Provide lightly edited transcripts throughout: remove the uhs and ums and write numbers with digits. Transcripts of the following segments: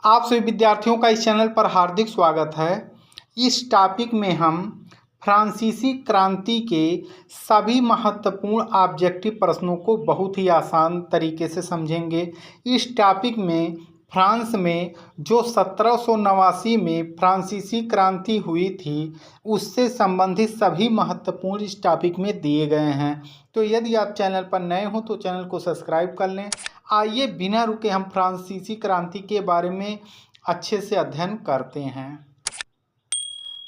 आप सभी विद्यार्थियों का इस चैनल पर हार्दिक स्वागत है। इस टॉपिक में हम फ्रांसीसी क्रांति के सभी महत्वपूर्ण ऑब्जेक्टिव प्रश्नों को बहुत ही आसान तरीके से समझेंगे। इस टॉपिक में फ्रांस में जो 1789 में फ्रांसीसी क्रांति हुई थी उससे संबंधित सभी महत्वपूर्ण इस टॉपिक में दिए गए हैं। तो यदि आप चैनल पर नए हो तो चैनल को सब्सक्राइब कर लें। आइए बिना रुके हम फ्रांसीसी क्रांति के बारे में अच्छे से अध्ययन करते हैं।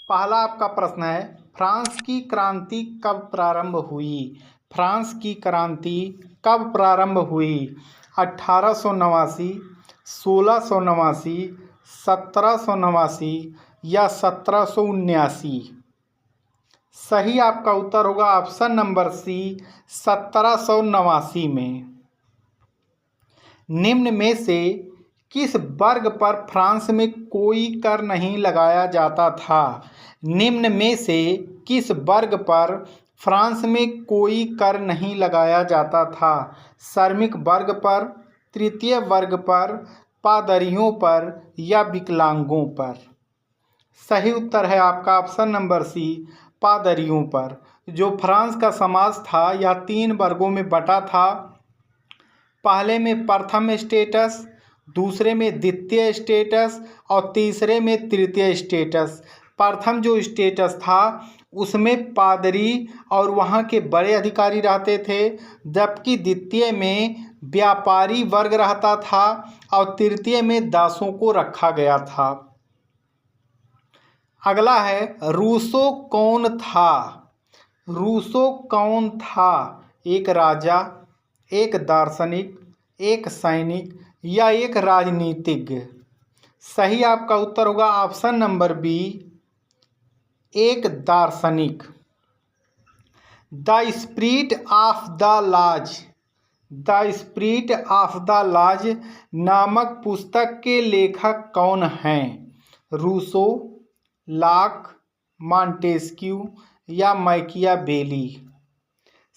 पहला आपका प्रश्न है, फ्रांस की क्रांति कब प्रारंभ हुई? फ्रांस की क्रांति कब प्रारंभ हुई? 1889, 1689, 1789 या 1779? सही आपका उत्तर होगा ऑप्शन नंबर सी, 1789 में। निम्न में से किस वर्ग पर फ्रांस में कोई कर नहीं लगाया जाता था? निम्न में से किस वर्ग पर फ्रांस में कोई कर नहीं लगाया जाता था? श्रमिक वर्ग पर, तृतीय वर्ग पर, पादरियों पर या विकलांगों पर? सही उत्तर है आपका ऑप्शन नंबर सी, पादरियों पर। जो फ्रांस का समाज था यह 3 वर्गों में बटा था। पहले में प्रथम स्टेटस, दूसरे में द्वितीय स्टेटस और तीसरे में तृतीय स्टेटस। प्रथम जो स्टेटस था उसमें पादरी और वहाँ के बड़े अधिकारी रहते थे, जबकि द्वितीय में व्यापारी वर्ग रहता था और तृतीय में दासों को रखा गया था। अगला है, रूसो कौन था? रूसो कौन था? एक राजा, एक दार्शनिक, एक सैनिक या एक राजनीतिज्ञ? सही आपका उत्तर होगा ऑप्शन नंबर बी, एक दार्शनिक। The spirit of the laws, the spirit of the laws नामक पुस्तक के लेखक कौन हैं? रूसो, लॉक, मॉन्टेस्क्यू या मैकियावेली?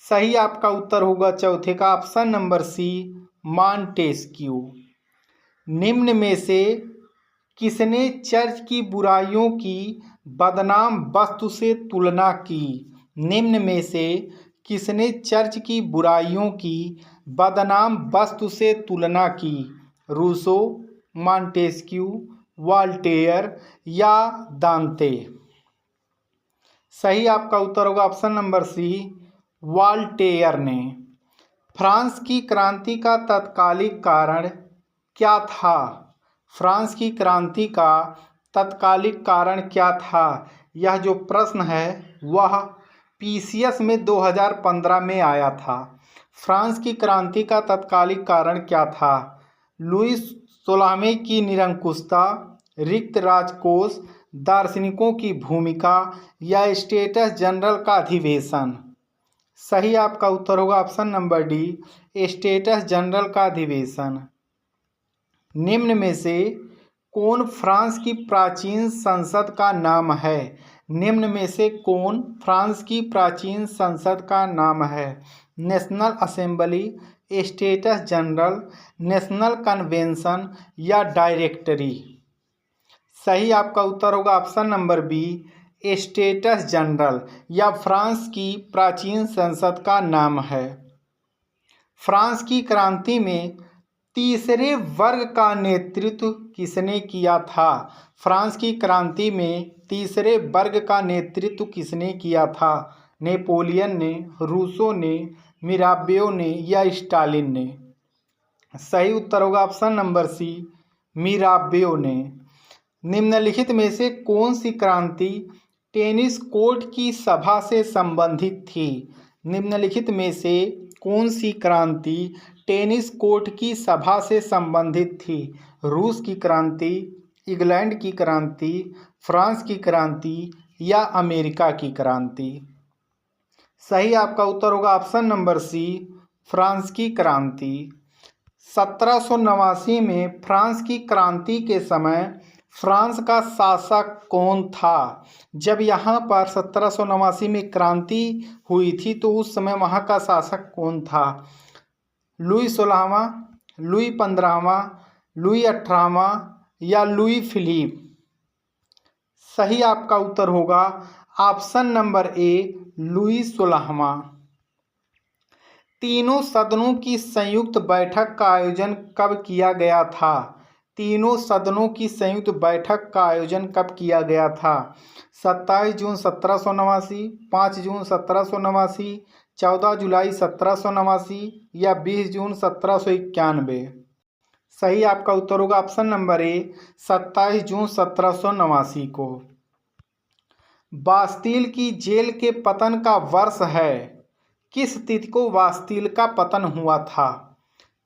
सही आपका उत्तर होगा चौथे का ऑप्शन नंबर सी, मॉन्टेस्क्यू। निम्न में से किसने चर्च की बुराइयों की बदनाम वस्तु से तुलना की? निम्न में से किसने चर्च की बुराइयों की बदनाम वस्तु से तुलना की? रूसो, मॉन्टेस्क्यू, वॉल्टेयर या दांते? सही आपका उत्तर होगा ऑप्शन नंबर सी, वॉल्टेयर ने। फ्रांस की क्रांति का तत्कालिक कारण क्या था? फ्रांस की क्रांति का तत्कालिक कारण क्या था? यह जो प्रश्न है वह पीसीएस में 2015 में आया था। फ्रांस की क्रांति का तत्कालिक कारण क्या था? लुई 16वें की निरंकुशता, रिक्त राजकोष, दार्शनिकों की भूमिका या स्टेटस जनरल का अधिवेशन? सही आपका उत्तर होगा option number D, status general का अधिवेशन। निम्न में से कौन फ्रांस की प्राचीन संसद का नाम है? निम्न में से कौन फ्रांस की प्राचीन संसद का नाम है? National assembly, states general, national convention या डायरेक्टरी? सही आपका उत्तर होगा option number B, states general या फ्रांस की प्राचीन संसद का नाम है। फ्रांस की क्रांति में तीसरे वर्ग का नेतृत्व किसने किया था? फ्रांस की क्रांति में तीसरे वर्ग का नेतृत्व किसने किया था? नेपोलियन ने, रूसो ने, मिराबेओ ने या स्टालिन ने? सही उत्तर होगा ऑप्शन नंबर सी, मिराबेओ ने। निम्नलिखित में से कौन सी क्रांति टेनिस कोर्ट की सभा से संबंधित थी? निम्नलिखित में से कौन सी क्रांति टेनिस कोर्ट की सभा से संबंधित थी? रूस की क्रांति, इंग्लैंड की क्रांति, फ्रांस की क्रांति या अमेरिका की क्रांति? सही आपका उत्तर होगा ऑप्शन नंबर सी, फ्रांस की क्रांति। 1789 में फ्रांस की क्रांति के समय फ्रांस का शासक कौन था? जब यहाँ पर 1789 में क्रांति हुई थी तो उस समय वहाँ का शासक कौन था? लुई 16वां, लुई 15वां, लुई 18वां या लुई फिलिप? सही आपका उत्तर होगा ऑप्शन नंबर ए लुई 16वां। तीनों सदनों की संयुक्त बैठक का आयोजन कब किया गया था? तीनों सदनों की संयुक्त बैठक का आयोजन कब किया गया था? 27 जून 1789, 5 जून 1789, 14 जुलाई 1789 या 20 जून 1791? सही आपका उत्तर होगा ऑप्शन नंबर ए 27 जून 1789 को। बास्तील की जेल के पतन का वर्ष है? किस तिथि को बास्तील का पतन हुआ था?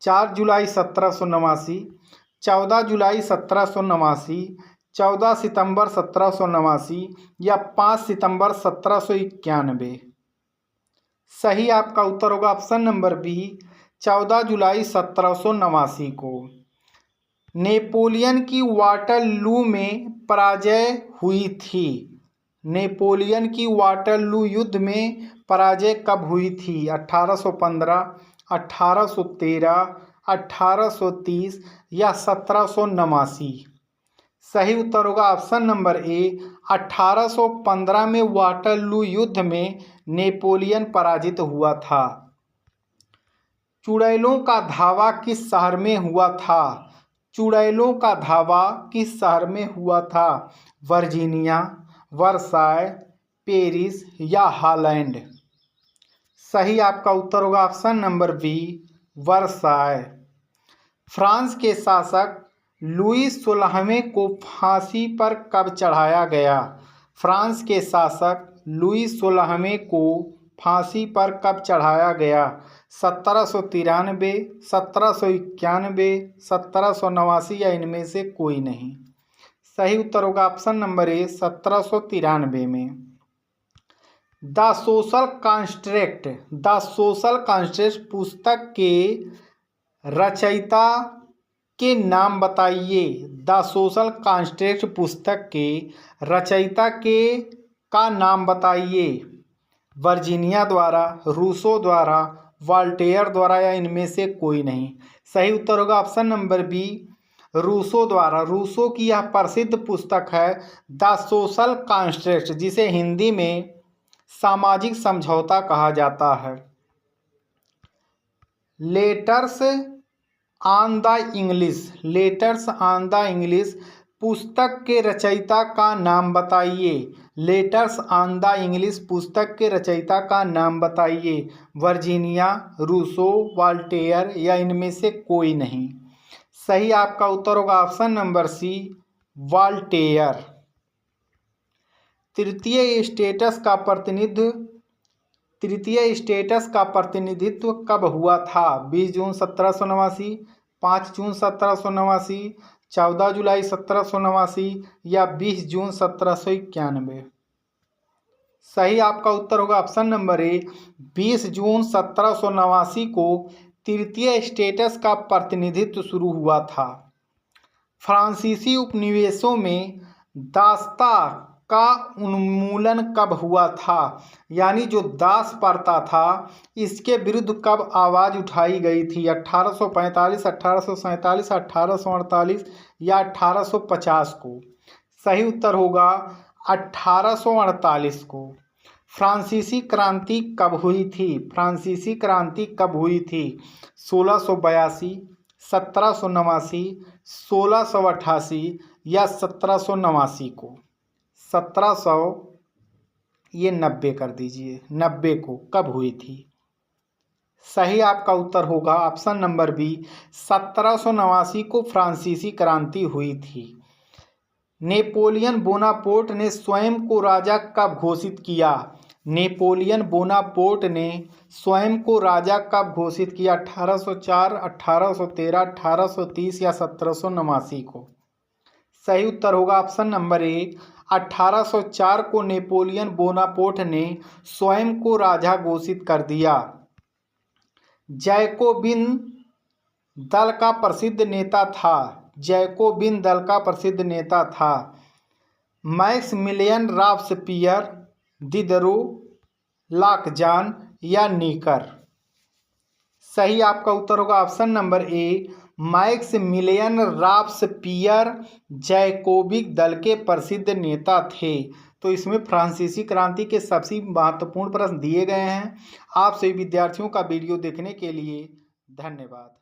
4 जुलाई 1789, 14 जुलाई 1789, 14 सितंबर 1789 या 5 सितंबर 1791? सही आपका उत्तर होगा ऑप्शन नंबर बी 14 जुलाई 1789 को। नेपोलियन की वाटरलू में पराजय हुई थी? नेपोलियन की वाटरलू युद्ध में पराजय कब हुई थी? 1815, 1813, 1830 या 1789? सही उत्तर होगा ऑप्शन नंबर ए 1815 में वाटरलू युद्ध में नेपोलियन पराजित हुआ था। चुड़ैलों का धावा किस शहर में हुआ था? चुड़ैलों का धावा किस शहर में हुआ था? वर्जीनिया, वर्साय, पेरिस या हॉलैंड? सही आपका उत्तर होगा option number B Versailles. France के शासक लुई 16वें को फांसी पर कब चढ़ाया गया? फ्रांस के शासक लुई 16वें को फांसी पर कब चढ़ाया गया? 1793, 1791, 1789 या इनमें से कोई नहीं? सही उत्तर होगा ऑप्शन नंबर ए 1793 में। द सोशल कॉन्ट्रैक्ट पुस्तक के रचयिता के नाम बताइए। द सोशल कॉन्ट्रैक्ट पुस्तक के रचयिता का नाम बताइए। वर्जीनिया द्वारा, रूसो द्वारा, वॉल्टेयर द्वारा या इनमें से कोई नहीं? सही उत्तर होगा ऑप्शन नंबर बी रूसो द्वारा। रूसो की यह प्रसिद्ध पुस्तक है द सोशल कॉन्ट्रैक्ट, जिसे हिंदी में सामाजिक समझौता कहा जाता है। लेटर्स ऑन द इंग्लिश पुस्तक के रचयिता का नाम बताइए। लेटर्स ऑन द इंग्लिश पुस्तक के रचयिता का नाम बताइए। वर्जीनिया, रूसो, वॉल्टेयर या इनमें से कोई नहीं? सही आपका उत्तर होगा ऑप्शन नंबर सी वॉल्टेयर। तृतीय स्टेटस का प्रतिनिधित्व कब हुआ था? 20 जून 1789, 5 जून 1789, 14 जुलाई 1789 या 20 जून 1791? सही आपका उत्तर होगा ऑप्शन नंबर ए 20 जून 1789 को तृतीय स्टेटस का प्रतिनिधित्व शुरू हुआ था। फ्रांसीसी उपनिवेशों में दासता का उन्मूलन कब हुआ था? यानी जो दास प्रथा था इसके विरुद्ध कब आवाज़ उठाई गई थी? 1845, 1847, 1848 या 1850 को? सही उत्तर होगा 1848 को। फ्रांसीसी क्रांति कब हुई थी? फ्रांसीसी क्रांति कब हुई थी? 1682, 1789, 1688 या 1789 को? 1700 ये 90 कर दीजिए, 90 को कब हुई थी? सही आपका उत्तर होगा ऑप्शन नंबर बी 1789 को फ्रांसीसी क्रांति हुई थी। नेपोलियन बोनापोर्ट ने स्वयं को राजा कब घोषित किया? नेपोलियन बोनापोर्ट ने स्वयं को राजा कब घोषित किया? 1804, 1813, 1830 या 1789 को? सही उत्तर होगा ऑप्शन नंबर ए 1804 को नेपोलियन बोनापोर्ट ने स्वयं को राजा घोषित कर दिया। जैकोबिन दल का प्रसिद्ध नेता था। जैकोबिन दल का प्रसिद्ध नेता था मैक्समिलियन रॉबस्पियर, दिदरो, लाकजान या नीकर? सही आपका उत्तर होगा option number A Maximilien Robespierre जैकोबिक दल के प्रसिद्ध नेता थे। तो इसमें फ्रांसीसी क्रांति के सबसे महत्वपूर्ण प्रश्न दिए गए हैं। आप सभी विद्यार्थियों का वीडियो देखने के लिए धन्यवाद।